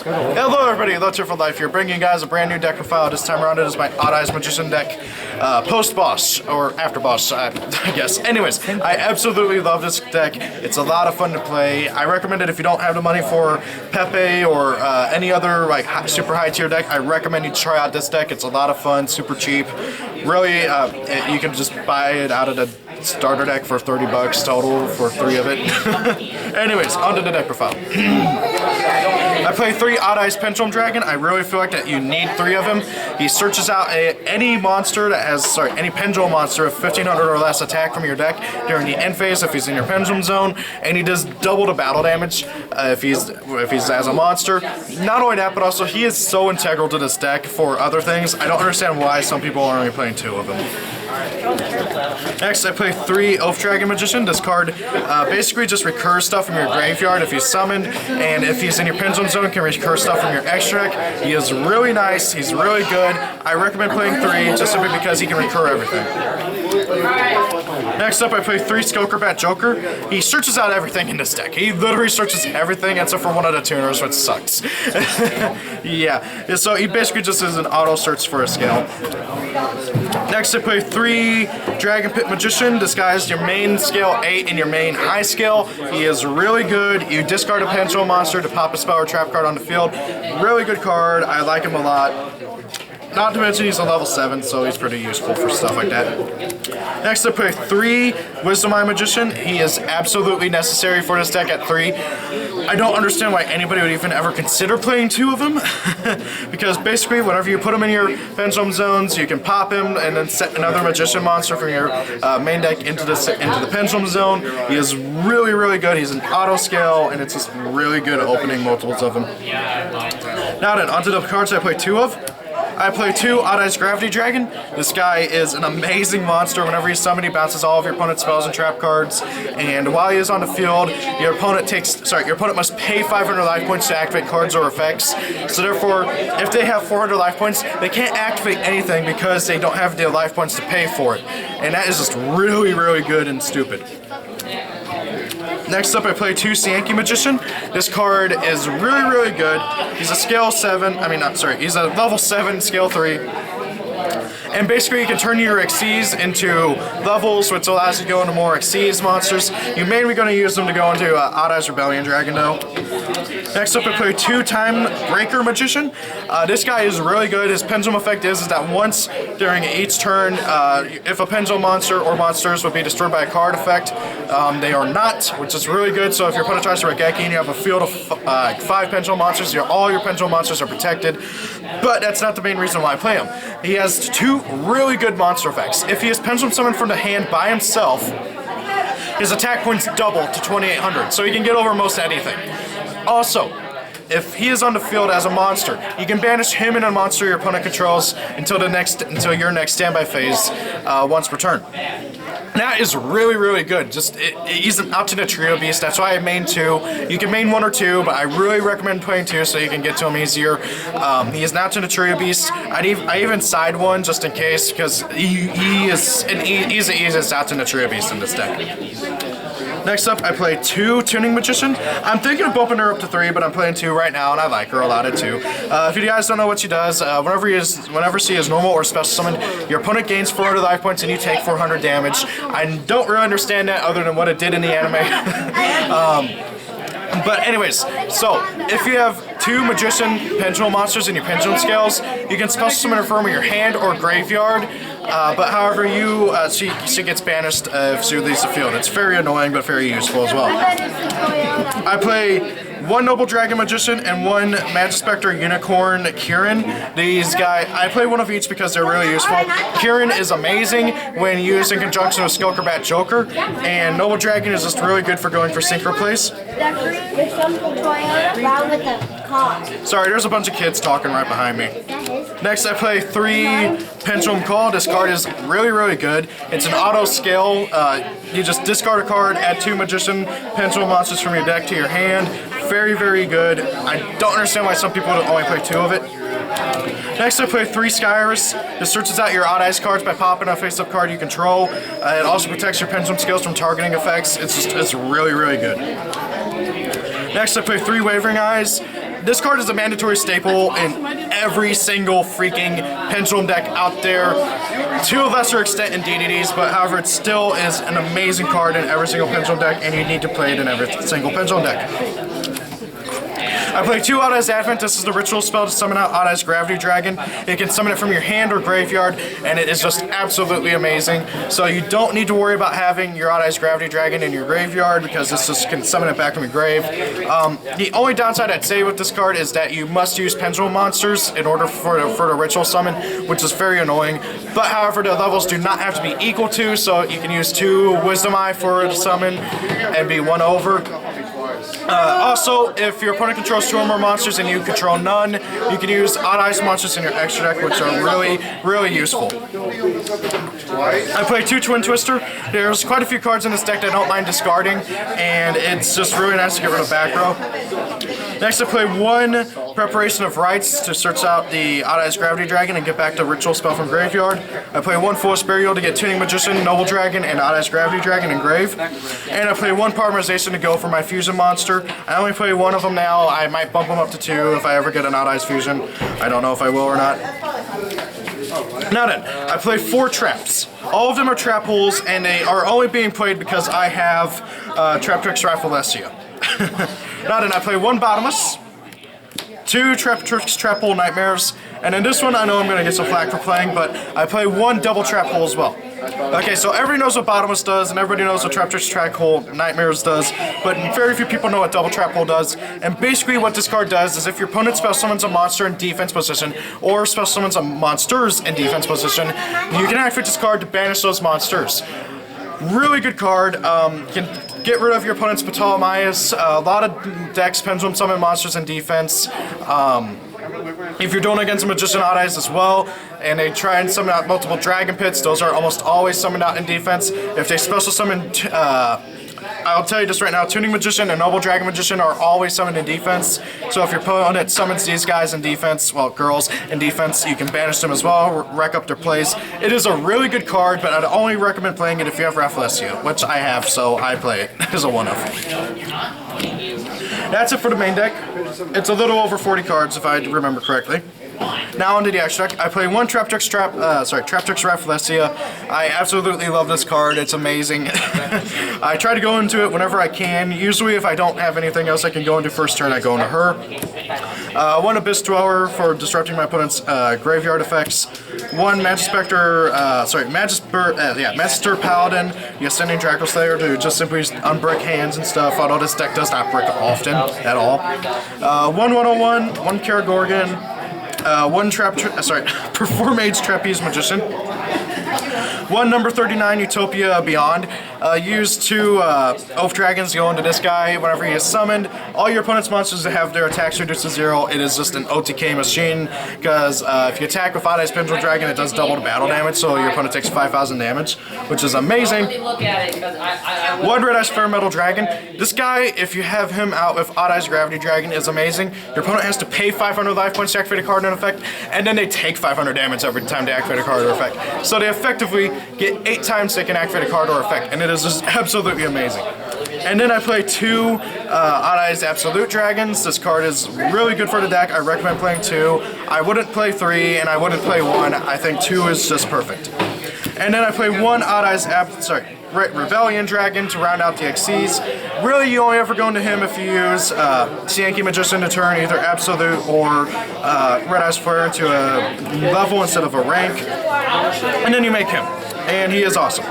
Hello everybody, Let's for Life here, bringing you guys a brand new deck profile. This time around it is my Odd Eyes Magician deck, post-boss, or after-boss, I guess. Anyways, I absolutely love this deck. It's a lot of fun to play. I recommend it if you don't have the money for Pepe or any other like super high-tier deck. I recommend you try out this deck. It's a lot of fun, super cheap. Really, you can just buy it out of the starter deck for 30 bucks total for 3 of it. Anyways, onto the deck profile. I play 3 Odd Eyes Pendulum Dragon. I really feel like that you need 3 of him. He searches out any monster that has, any pendulum monster with 1500 or less attack from your deck during the end phase if he's in your pendulum zone, and he does double the battle damage if he's as a monster. Not only that, but also he is so integral to this deck for other things. I don't understand why some people are only playing 2 of them. Next, I play 3 Elf Dragon Magician. This card basically just recurs stuff from your graveyard if he's summoned, and if he's in your pendulum zone, can recur stuff from your extra deck. He is really nice. He's really good. I recommend playing 3 just simply because he can recur everything. Next up, I play 3 Skulker Bat Joker. He searches out everything in this deck. He literally searches everything except for one of the tuners, which sucks. Yeah, so he basically just is an auto search for a scale. Next, I play 3 Dragon Pit Magician. This guy is your main scale 8 and your main high scale. He is really good. You discard a pendulum monster to pop a spell or trap card on the field. Really good card. I like him a lot. Not to mention he's a level 7, so he's pretty useful for stuff like that. Next, I play 3 Wisdom Eye Magician. He is absolutely necessary for this deck at 3. I don't understand why anybody would even ever consider playing 2 of him, because basically whenever you put him in your pendulum zones, you can pop him and then set another Magician monster from your main deck into the pendulum zone. He is really, really good. He's an auto scale, and it's just really good at opening multiples of him. Now then, onto the cards I play 2 of. I play 2 Odd Eyes Gravity Dragon. This guy is an amazing monster. Whenever he's summoned, he bounces all of your opponent's spells and trap cards. And while he is on the field, your opponent must pay 500 life points to activate cards or effects. So therefore, if they have 400 life points, they can't activate anything because they don't have the life points to pay for it. And that is just really, really good and stupid. Next up, I play 2 Sankey Magician. This card is really, really good. He's a scale 7, he's a level 7, scale 3. And basically you can turn your Xyz into levels, which allows you to go into more Xyz monsters. You're mainly going to use them to go into Odd Eyes Rebellion Dragon though. Next up, I play 2 Time Breaker Magician. This guy is really good. His pendulum effect is that once during each turn, if a pendulum monster or monsters would be destroyed by a card effect, they are not, which is really good. So if your opponent tries to Regeki and you have a field of 5 pendulum monsters, all your pendulum monsters are protected. But that's not the main reason why I play him. He has 2 really good monster effects. If he is pendulum summoned from the hand by himself, his attack points double to 2800, so he can get over most anything. Also, if he is on the field as a monster, you can banish him and a monster your opponent controls until your next standby phase once per turn. That is really, really good. He's an Alternate Trio Beast. That's why I main 2. You can main 1 or 2, but I really recommend playing 2 so you can get to him easier. He is an Alternate Trio Beast. I even side 1 just in case, because he's the easiest Alternate Trio Beast in this deck. Next up, I play 2 Tuning Magician. I'm thinking of bumping her up to 3, but I'm playing 2 right now, and I like her a lot at 2. If you guys don't know what she does, whenever she is normal or special summoned, your opponent gains 400 life points and you take 400 damage. I don't really understand that other than what it did in the anime. But anyways, so if you have 2 Magician Pendulum monsters in your Pendulum scales, you can special summon her from your hand or graveyard. But however, she gets banished if she leaves the field. It's very annoying, but very useful as well. I play 1 Noble Dragon Magician and 1 Magispector Unicorn Kieran. I play 1 of each because they're really useful. Kieran is amazing when used in conjunction with Skulker Bat Joker, and Noble Dragon is just really good for going for sync replace. Sorry, there's a bunch of kids talking right behind me. Next, I play 3 Pendulum Call. This card is really, really good. It's an auto scale. You just discard a card, add 2 Magician Pendulum monsters from your deck to your hand. Very, very good. I don't understand why some people only play 2 of it. Next, I play 3 Skyrus. This searches out your Odd Eyes cards by popping a face-up card you control. It also protects your Pendulum skills from targeting effects. It's really, really good. Next, I play 3 Wavering Eyes. This card is a mandatory staple in every single freaking Pendulum deck out there, to a lesser extent in DDDs, but however it still is an amazing card in every single Pendulum deck, and you need to play it in every single Pendulum deck. I play 2 Odd Eyes Advent. This is the ritual spell to summon out Odd Eyes Gravity Dragon. You can summon it from your hand or graveyard, and it is just absolutely amazing. So you don't need to worry about having your Odd Eyes Gravity Dragon in your graveyard, because this just can summon it back from your grave. The only downside I'd say with this card is that you must use Pendulum monsters in order for the ritual summon, which is very annoying. But however, the levels do not have to be equal to, so you can use 2 Wisdom Eye for the summon and be 1 over. Also, if your opponent controls 2 or more monsters and you control none, you can use Odd Eyes monsters in your extra deck, which are really useful. I play 2 Twin Twister. There's quite a few cards in this deck that I don't mind discarding, and it's just really nice to get rid of back row. Next, I play 1 Preparation of Rites to search out the Odd Eyes Gravity Dragon and get back the ritual spell from graveyard. I play 1 Foolish Burial to get Tuning Magician, Noble Dragon, and Odd Eyes Gravity Dragon in grave. And I play 1 Polymerization to go for my Fusion monster. I only play 1 of them now. I might bump them up to 2 if I ever get an Odd Eyes Fusion. I don't know if I will or not. Now then, I play 4 traps. All of them are trap holes, and they are only being played because I have Traptrix Rafflesia. Now then, I play 1 Bottomless, 2 Traptrix Trap Hole Nightmares, and in this one I know I'm going to get some flack for playing, but I play 1 Double Trap Hole as well. Okay, so everybody knows what Bottomless does, and everybody knows what Traptrix Trap Hole Nightmares does, but very few people know what Double Trap Hole does. And basically what this card does is if your opponent spell summons a monster in defense position, or spell summons a monsters in defense position, you can activate this card to banish those monsters. Really good card. You can get rid of your opponent's Ptolemaios. A lot of decks Pendulum summon monsters in defense. If you're doing against a Magician Odd Eyes as well, and they try and summon out multiple Dragon Pits, those are almost always summoned out in defense. If they special summon, I'll tell you just right now, Tuning Magician and Noble Dragon Magician are always summoned in defense. So if your opponent summons these guys in defense, well, girls in defense, you can banish them as well, wreck up their plays. It is a really good card, but I'd only recommend playing it if you have Rafflesia, which I have, so I play it as a 1-of. That's it for the main deck. It's a little over 40 cards if I remember correctly. Now onto the extra deck. I play 1 Traptrix Rafflesia. I absolutely love this card. It's amazing. I try to go into it whenever I can. Usually if I don't have anything else I can go into first turn, I go into her. 1 Abyss Dweller for disrupting my opponent's graveyard effects. 1 Magister Paladin, the Ascending Draco Slayer to just simply unbrick hands and stuff, although this deck does not brick often at all. 1 101, 1 Karagorgon, 1 Perform Age Trapeze Magician, 1 number 39 Utopia Beyond. Use 2 Oath Dragons to go into this guy whenever he is summoned. All your opponent's monsters that have their attacks reduced to 0. It is just an OTK machine, because if you attack with Odd Eyes Pendulum Dragon, it does double the battle damage, so your opponent takes 5,000 damage, which is amazing. 1 Red Eyes Fair Metal Dragon. This guy, if you have him out with Odd Eyes Gravity Dragon, is amazing. Your opponent has to pay 500 life points to activate a card in effect, and then they take 500 damage every time they activate a card or effect. So they effectively get 8 times they can activate a card or effect, and it is just absolutely amazing. And then I play 2 Odd Eyes Absolute Dragons. This card is really good for the deck. I recommend playing 2. I wouldn't play 3, and I wouldn't play 1. I think 2 is just perfect. And then I play 1 Odd Eyes Rebellion Dragon to round out the XCs. Really, you only ever go into him if you use Yankee Magician to turn either Absolute or Red Eyes Flare into a level instead of a rank. And then you make him. And he is awesome.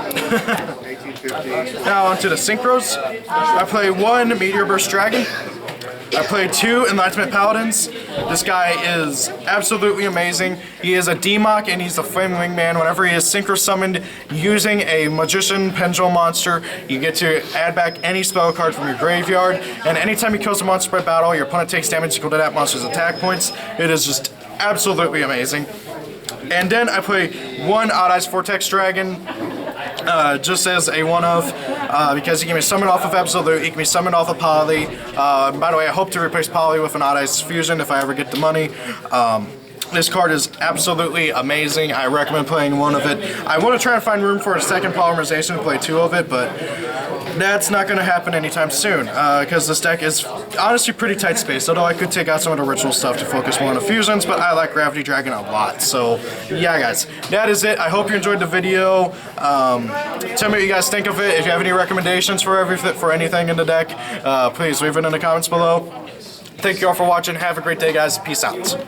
Now onto the Synchros. I play 1 Meteor Burst Dragon. I play 2 Enlightenment Paladins. This guy is absolutely amazing. He is a Demock and he's the Flame Wingman. Whenever he is synchro summoned using a Magician Pendulum monster, you get to add back any spell card from your graveyard. And anytime he kills a monster by battle, your opponent takes damage equal to that monster's attack points. It is just absolutely amazing. And then I play 1 Odd Eyes Vortex Dragon. Just as a 1-of, because he can be summoned off of Absolute, he can be summoned off of Poly. By the way, I hope to replace Poly with an Odd Eyes Fusion if I ever get the money. This card is absolutely amazing. I recommend playing one of it. I want to try and find room for a second polymerization to play 2 of it, but that's not going to happen anytime soon because this deck is honestly pretty tight spaced, although I could take out some of the ritual stuff to focus more on the fusions, but I like Gravity Dragon a lot. So yeah, guys, that is it. I hope you enjoyed the video. Tell me what you guys think of it. If you have any recommendations for anything in the deck, please leave it in the comments below. Thank you all for watching. Have a great day, guys. Peace out.